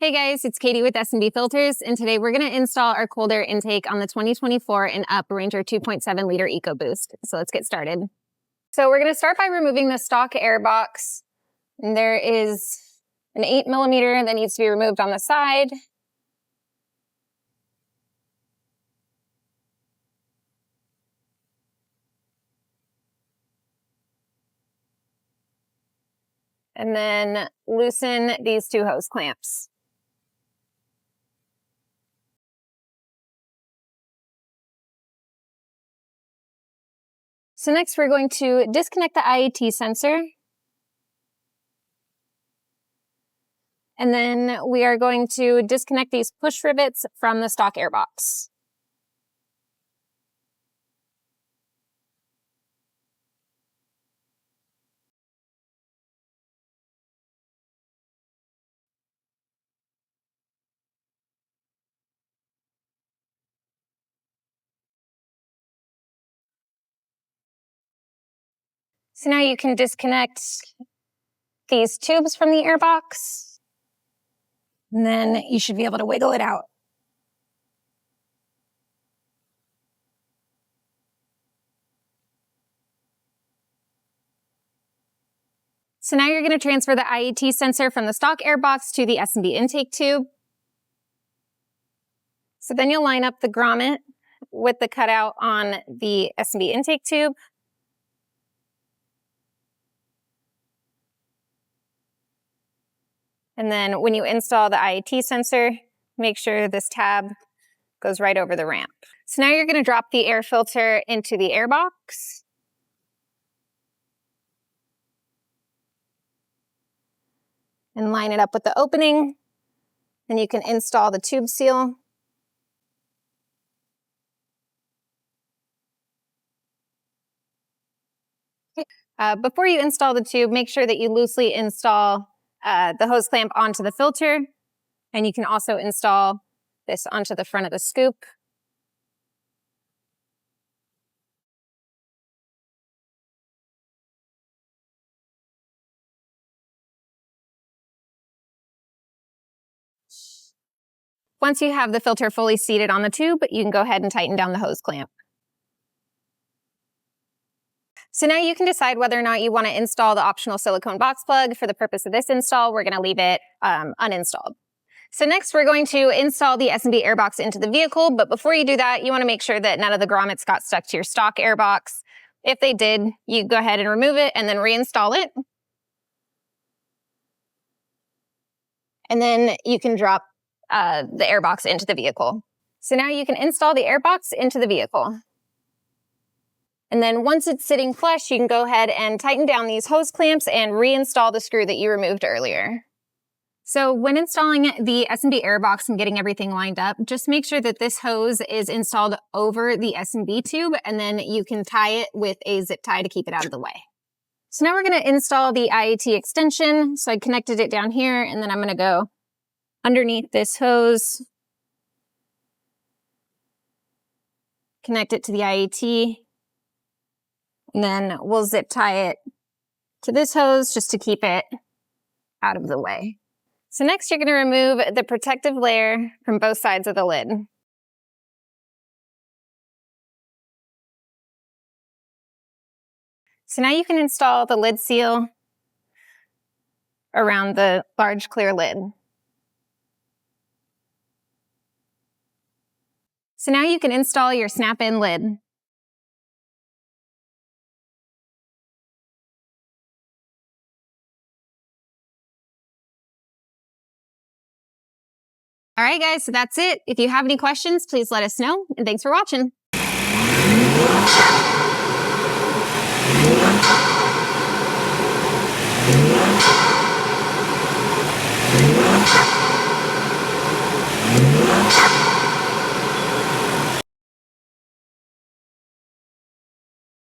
Hey guys, it's Katie with S&B Filters, and today we're going to install our cold air intake on the 2024 and up Ranger 2.7 liter Ecoboost. So let's get started. So we're going to start by removing the stock air box. And there is an 8mm that needs to be removed on the side. And then loosen these two hose clamps. So next we're going to disconnect the IAT sensor. And then we are going to disconnect these push rivets from the stock air box. So now you can disconnect these tubes from the air box, and then you should be able to wiggle it out. So now you're going to transfer the IAT sensor from the stock air box to the S&B intake tube. So then you'll line up the grommet with the cutout on the S&B intake tube. And then when you install the IAT sensor, make sure this tab goes right over the ramp. So now you're going to drop the air filter into the air box. And line it up with the opening. Then you can install the tube seal. Before you install the tube, make sure that you loosely install the hose clamp onto the filter. And you can also install this onto the front of the scoop. Once you have the filter fully seated on the tube, you can go ahead and tighten down the hose clamp. So now you can decide whether or not you want to install the optional silicone box plug. For the purpose of this install, we're going to leave it uninstalled. So next we're going to install the S&B airbox into the vehicle, but before you do that, you want to make sure that none of the grommets got stuck to your stock airbox. If they did, you go ahead and remove it and then reinstall it. And then you can drop the airbox into the vehicle. So now you can install the airbox into the vehicle. And then once it's sitting flush, you can go ahead and tighten down these hose clamps and reinstall the screw that you removed earlier. So when installing the S&B airbox and getting everything lined up, just make sure that this hose is installed over the S&B tube, and then you can tie it with a zip tie to keep it out of the way. So now we're going to install the IAT extension. So I connected it down here, and then I'm going to go underneath this hose, connect it to the IAT, and then we'll zip tie it to this hose just to keep it out of the way. So next you're going to remove the protective layer from both sides of the lid. So now you can install the lid seal around the large clear lid. So now you can install your snap-in lid. All right, guys, so that's it. If you have any questions, please let us know, and thanks for watching.